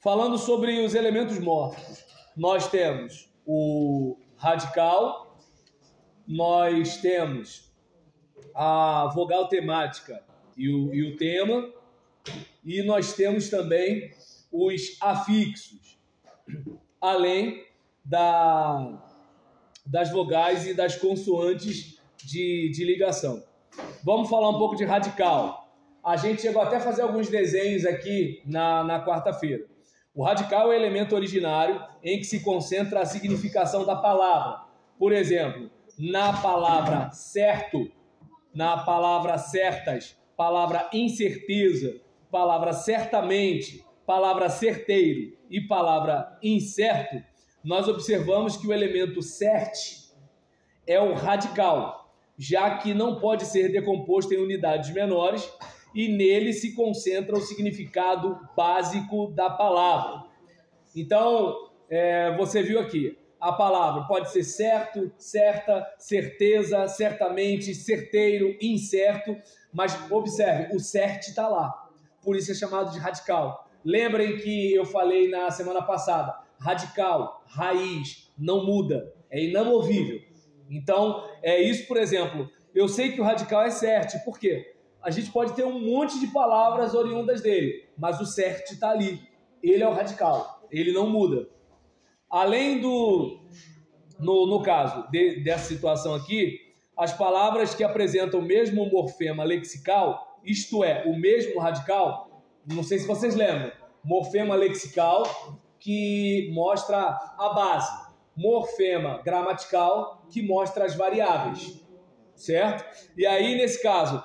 Falando sobre os elementos mórficos, nós temos o radical, nós temos a vogal temática e o tema, e nós temos também os afixos, além das vogais e das consoantes de ligação. Vamos falar um pouco de radical. A gente chegou até a fazer alguns desenhos aqui na quarta-feira. O radical é o elemento originário em que se concentra a significação da palavra. Por exemplo, na palavra certo, na palavra certas, palavra incerteza, palavra certamente, palavra certeiro e palavra incerto, nós observamos que o elemento cert é o radical, já que não pode ser decomposto em unidades menores e nele se concentra o significado básico da palavra. Então, você viu aqui, a palavra pode ser certo, certa, certeza, certamente, certeiro, incerto, mas observe, o cert está lá, por isso é chamado de radical. Lembrem que eu falei na semana passada, radical, raiz, não muda, é inamovível. Então, é isso, por exemplo, eu sei que o radical é cert, por quê? A gente pode ter um monte de palavras oriundas dele, mas o cert está ali. Ele é o radical, ele não muda. Além no caso dessa situação aqui, as palavras que apresentam o mesmo morfema lexical, isto é, o mesmo radical, não sei se vocês lembram, morfema lexical que mostra a base, morfema gramatical que mostra as variáveis, certo? E aí, nesse caso,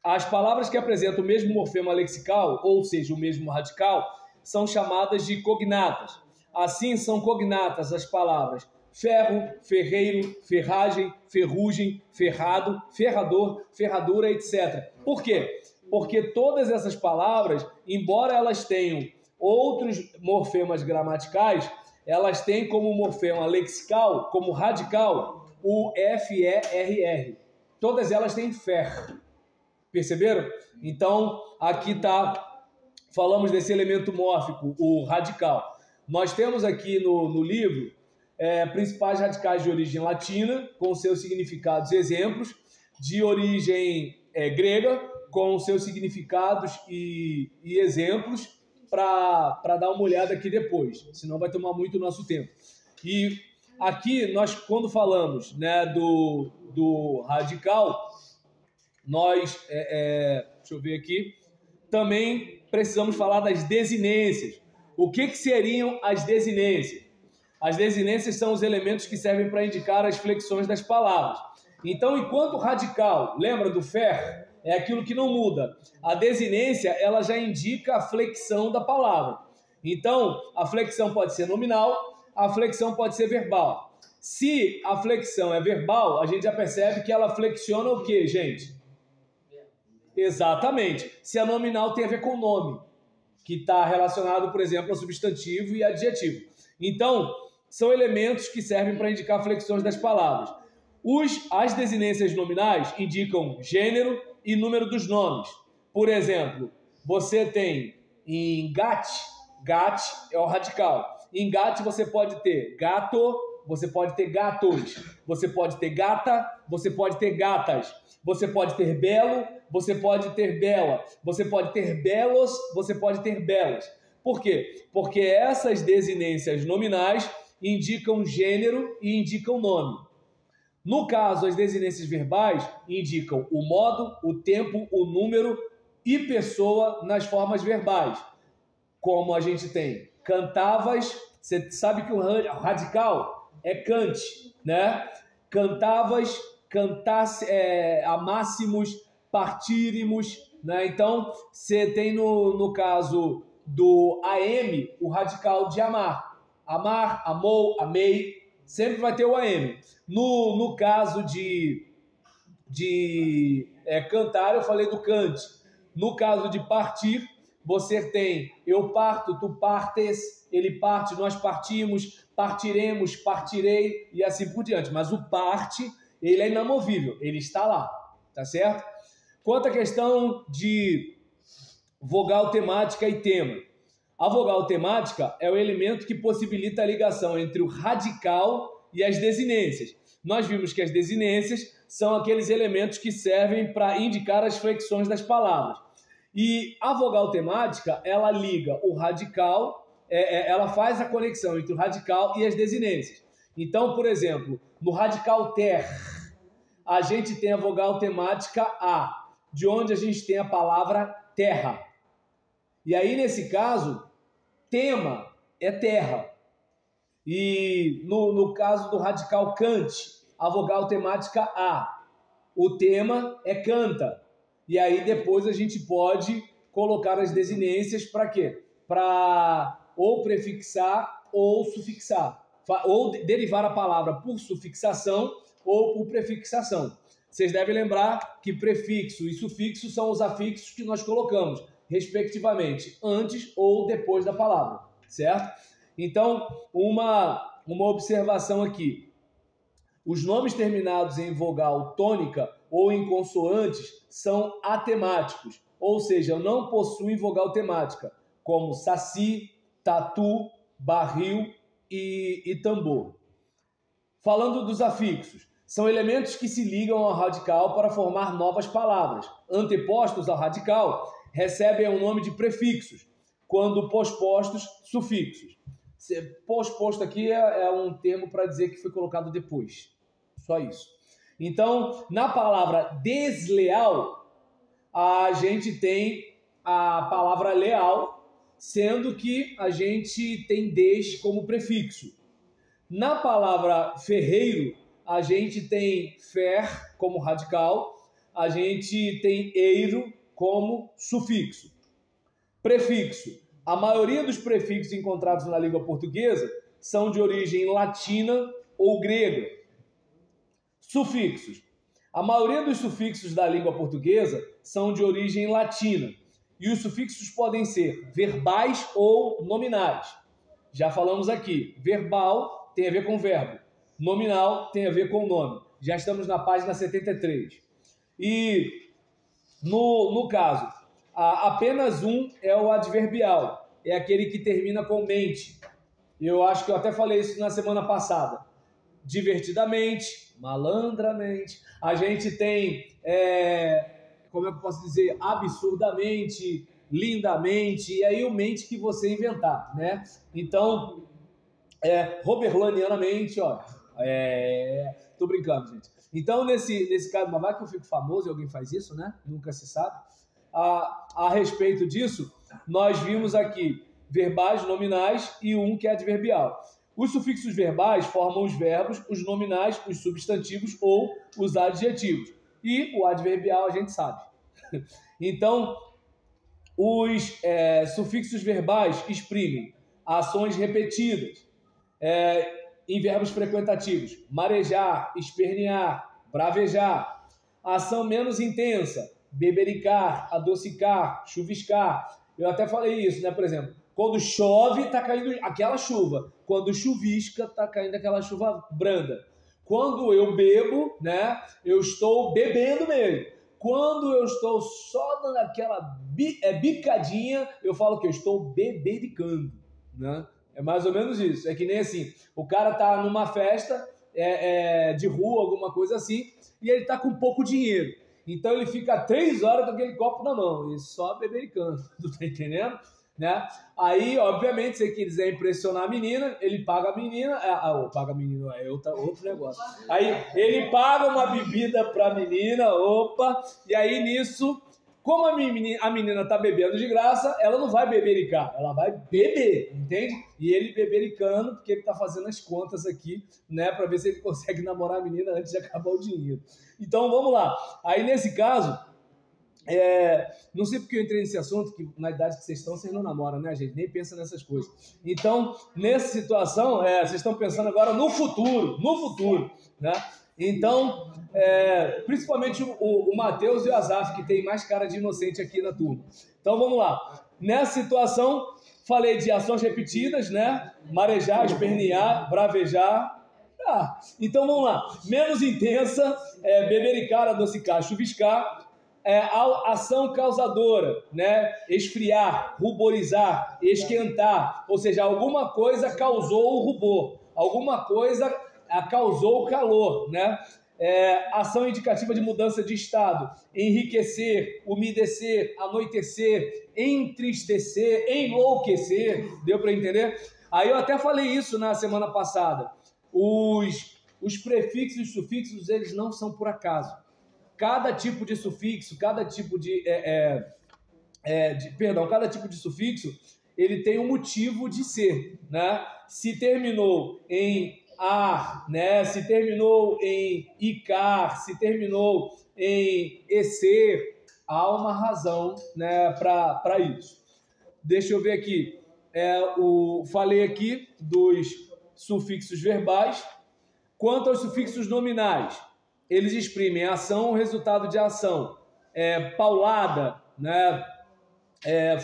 as palavras que apresentam o mesmo morfema lexical, ou seja, o mesmo radical, são chamadas de cognatas. Assim, são cognatas as palavras ferro, ferreiro, ferragem, ferrugem, ferrado, ferrador, ferradura, etc. Por quê? Porque todas essas palavras, embora elas tenham outros morfemas gramaticais, elas têm como morfema lexical, como radical, o FERR. Todas elas têm fer. Perceberam? Então, aqui falamos desse elemento mórfico, o radical. Nós temos aqui no livro principais radicais de origem latina, com seus significados e exemplos, de origem grega, com seus significados e exemplos, para dar uma olhada aqui depois, senão vai tomar muito nosso tempo. E aqui, nós, quando falamos do radical, nós, deixa eu ver aqui, também precisamos falar das desinências. O que seriam as desinências? As desinências são os elementos que servem para indicar as flexões das palavras. Então, enquanto o radical, lembra do fer, é aquilo que não muda, a desinência ela já indica a flexão da palavra. Então, a flexão pode ser nominal, a flexão pode ser verbal. Se a flexão é verbal, a gente já percebe que ela flexiona o quê, gente? Exatamente. Se a nominal tem a ver com o nome, que está relacionado, por exemplo, ao substantivo e adjetivo. Então, são elementos que servem para indicar flexões das palavras. As desinências nominais indicam gênero e número dos nomes. Por exemplo, você tem em gat é o radical. Em gat você pode ter gato, você pode ter gatos, você pode ter gata, você pode ter gatas, você pode ter belo, você pode ter bela, você pode ter belos, você pode ter belas. Por quê? Porque essas desinências nominais indicam gênero e indicam nome. No caso, as desinências verbais indicam o modo, o tempo, o número e pessoa nas formas verbais. Como a gente tem cantavas, você sabe que o radical é cante, né? Cantavas, cantasse, amássemos, partírimos, né? Então, você tem no caso do AM o radical de amar. Amar, amou, amei, sempre vai ter o AM. No caso de cantar, eu falei do cante. No caso de partir, você tem eu parto, tu partes, ele parte, nós partimos, partiremos, partirei e assim por diante. Mas o parte, ele é inamovível, ele está lá, tá certo? Quanto à questão de vogal temática e tema, A vogal temática é o elemento que possibilita a ligação entre o radical e as desinências. Nós vimos que as desinências são aqueles elementos que servem para indicar as flexões das palavras. E a vogal temática, ela liga o radical, ela faz a conexão entre o radical e as desinências. Então, por exemplo, no radical ter, a gente tem a vogal temática A, de onde a gente tem a palavra terra. E aí, nesse caso, tema é terra. E no caso do radical cante, a vogal temática A, o tema é canta. E aí depois a gente pode colocar as desinências para quê? Para ou prefixar ou sufixar. Ou derivar a palavra por sufixação ou por prefixação. Vocês devem lembrar que prefixo e sufixo são os afixos que nós colocamos, respectivamente, antes ou depois da palavra, certo? Então, uma observação aqui. Os nomes terminados em vogal tônica ou em consoantes são atemáticos, ou seja, não possuem vogal temática, como saci, tatu, barril e tambor. Falando dos afixos, são elementos que se ligam ao radical para formar novas palavras. Antepostos ao radical recebem o nome de prefixos, quando pospostos, sufixos. Posposto aqui é um termo para dizer que foi colocado depois. Só isso. Então, na palavra desleal, a gente tem a palavra leal, sendo que a gente tem des como prefixo. Na palavra ferreiro, a gente tem fer como radical, a gente tem eiro como sufixo. Prefixo. A maioria dos prefixos encontrados na língua portuguesa são de origem latina ou grega. Sufixos. A maioria dos sufixos da língua portuguesa são de origem latina. E os sufixos podem ser verbais ou nominais. Já falamos aqui, verbal tem a ver com verbo, nominal tem a ver com nome. Já estamos na página 73. E no caso, apenas um é o adverbial, é aquele que termina com mente. Eu acho que eu até falei isso na semana passada. Divertidamente, malandramente. A gente tem, como é que eu posso dizer, absurdamente, lindamente, e aí o mente que você inventar, né? Então, roberlanianamente, ó. Tô brincando, gente. Então, nesse caso, mas vai que eu fico famoso e alguém faz isso, né? Nunca se sabe. A respeito disso, nós vimos aqui verbais, nominais e um que é adverbial. Os sufixos verbais formam os verbos, os nominais, os substantivos ou os adjetivos. E o adverbial a gente sabe. Então, os sufixos verbais exprimem ações repetidas em verbos frequentativos. Marejar, espernear, bravejar. Ação menos intensa. Bebericar, adocicar, chuviscar. Eu até falei isso, né? Por exemplo, quando chove, está caindo aquela chuva. Quando chuvisca, está caindo aquela chuva branda. Quando eu bebo, né? Eu estou bebendo mesmo. Quando eu estou só dando aquela bicadinha, eu falo que eu estou bebericando, né? É mais ou menos isso. É que nem assim, o cara tá numa festa de rua, alguma coisa assim, e ele tá com pouco dinheiro. Então ele fica 3 horas com aquele copo na mão e só bebericando, tu tá entendendo? Né? Aí, obviamente, se ele quiser impressionar a menina, ele paga a menina, paga a menina, outro negócio. Aí ele paga uma bebida pra menina, e aí nisso, como a menina tá bebendo de graça, ela não vai bebericar, ela vai beber, entende? E ele bebericando, porque ele tá fazendo as contas aqui, né, pra ver se ele consegue namorar a menina antes de acabar o dinheiro. Então, vamos lá. Aí, nesse caso, não sei porque eu entrei nesse assunto, que na idade que vocês estão, vocês não namoram, né, gente? Nem pensa nessas coisas. Então, nessa situação, vocês estão pensando agora no futuro, né? Então, principalmente o Matheus e o Azaf, que tem mais cara de inocente aqui na turma. Então, vamos lá. Nessa situação, falei de ações repetidas, né? Marejar, espernear, bravejar. Então, vamos lá. Menos intensa, bebericar, adocicar, chuviscar. ação causadora, né? Esfriar, ruborizar, esquentar, ou seja, alguma coisa causou o rubor, alguma coisa causou o calor, né? Ação indicativa de mudança de estado, enriquecer, umedecer, anoitecer, entristecer, enlouquecer, deu para entender? Aí eu até falei isso na semana passada, os prefixos e os sufixos, eles não são por acaso. Cada tipo de sufixo, cada tipo de sufixo, ele tem um motivo de ser, né? Se terminou em ar, né? Se terminou em icar, se terminou em ecer, há uma razão, né, para isso. Deixa eu ver aqui. Falei aqui dos sufixos verbais. Quanto aos sufixos nominais, eles exprimem ação ou resultado de ação. Paulada, né?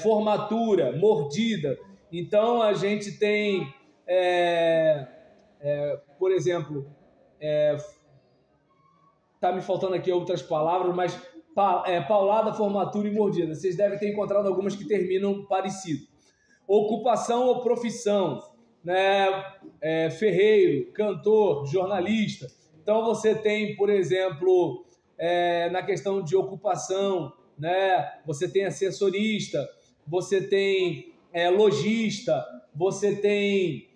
Formatura, mordida. Então, a gente tem, por exemplo, tá me faltando aqui outras palavras, mas paulada, formatura e mordida. Vocês devem ter encontrado algumas que terminam parecido. Ocupação ou profissão, né? Ferreiro, cantor, jornalista. Então, você tem, por exemplo, na questão de ocupação, né? Você tem assessorista, você tem lojista, você tem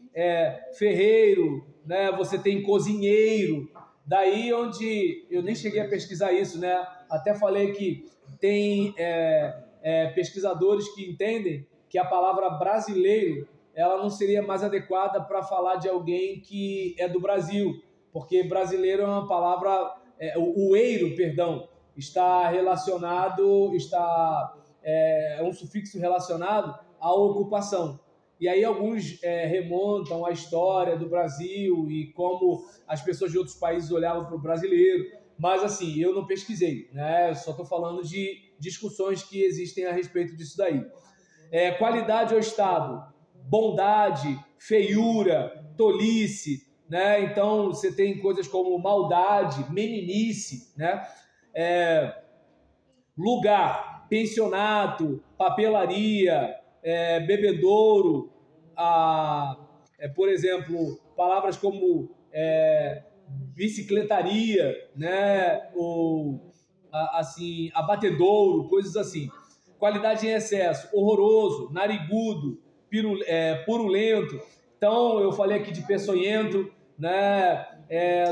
ferreiro, né? Você tem cozinheiro. Daí onde eu nem cheguei a pesquisar isso, né? Até falei que tem pesquisadores que entendem que a palavra brasileiro ela não seria mais adequada para falar de alguém que é do Brasil, porque brasileiro é uma palavra, o eiro, perdão, está relacionado, é um sufixo relacionado à ocupação. E aí alguns remontam à história do Brasil e como as pessoas de outros países olhavam para o brasileiro. Mas assim, eu não pesquisei, né? Eu só estou falando de discussões que existem a respeito disso daí. Qualidade ou estado, bondade, feiura, tolice, né? Então você tem coisas como maldade, meninice, né? Lugar, pensionato, papelaria, bebedouro, por exemplo, palavras como bicicletaria, né? Ou assim, abatedouro, coisas assim. Qualidade em excesso, horroroso, narigudo, purulento. Então, eu falei aqui de peçonhento, né?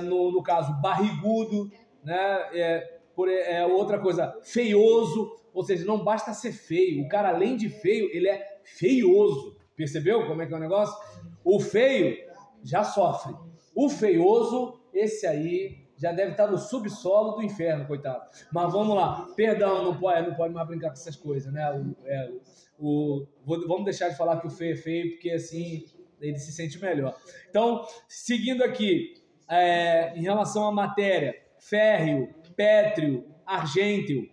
No caso, barrigudo, né? Outra coisa, feioso, ou seja, não basta ser feio. O cara, além de feio, ele é feioso. Percebeu como é que é o negócio? O feio já sofre. O feioso, esse aí já deve estar no subsolo do inferno, coitado. Mas vamos lá. Perdão, não pode mais brincar com essas coisas, né? Vamos deixar de falar que o feio é feio, porque assim ele se sente melhor. Então, seguindo aqui, em relação à matéria, férreo, pétreo, argênteo,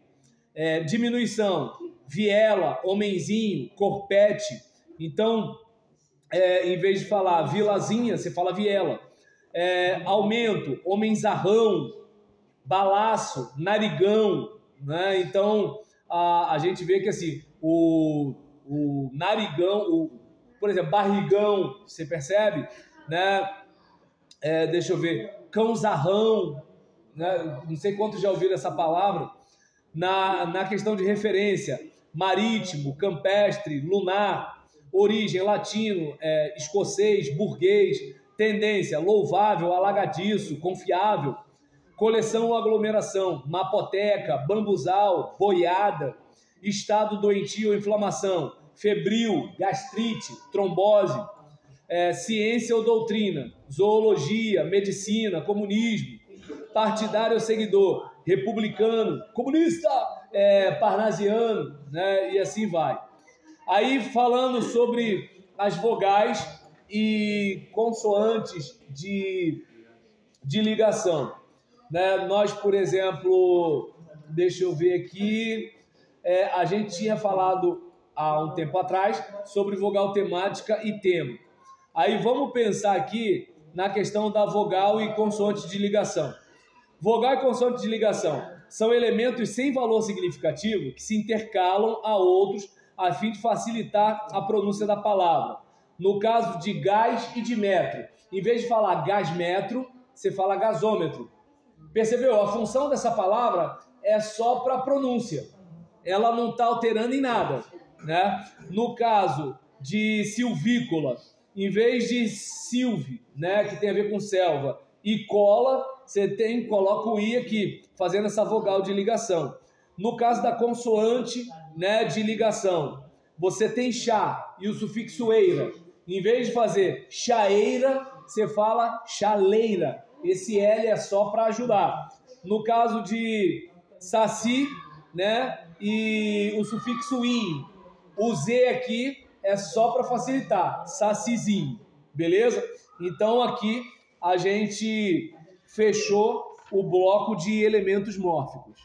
diminuição, viela, homenzinho, corpete. Então, em vez de falar vilazinha, você fala viela. Aumento, homenzarrão, balaço, narigão, né? Então, a gente vê que assim, o narigão, por exemplo, barrigão, você percebe? Né? Deixa eu ver, cãozarrão, né? Não sei quantos já ouviram essa palavra, na questão de referência, marítimo, campestre, lunar, origem, latino, escocês, burguês, tendência, louvável, alagadiço, confiável, coleção ou aglomeração, mapoteca, bambuzal, boiada, estado doentio ou inflamação, febril, gastrite, trombose, ciência ou doutrina, zoologia, medicina, comunismo, partidário ou seguidor, republicano, comunista, parnasiano, né? E assim vai. Aí falando sobre as vogais e consoantes de ligação, né? Nós, por exemplo, deixa eu ver aqui, a gente tinha falado há um tempo atrás sobre vogal temática e tema. Aí vamos pensar aqui na questão da vogal e consoante de ligação. Vogal e consoante de ligação. são elementos sem valor significativo que se intercalam a outros a fim de facilitar a pronúncia da palavra. No caso de gás e de metro, em vez de falar gasmetro, você fala gasômetro. Percebeu? A função dessa palavra é só para pronúncia. Ela não está alterando em nada, né? No caso de silvícola, em vez de silve, né, que tem a ver com selva, e cola, você coloca o i aqui, fazendo essa vogal de ligação. No caso da consoante, né, de ligação, você tem chá e o sufixo eira. Em vez de fazer chaeira, você fala chaleira. Esse L é só para ajudar. No caso de saci, né, e o sufixo in, o Z aqui é só para facilitar, sacizinho, beleza? Então aqui a gente fechou o bloco de elementos mórficos.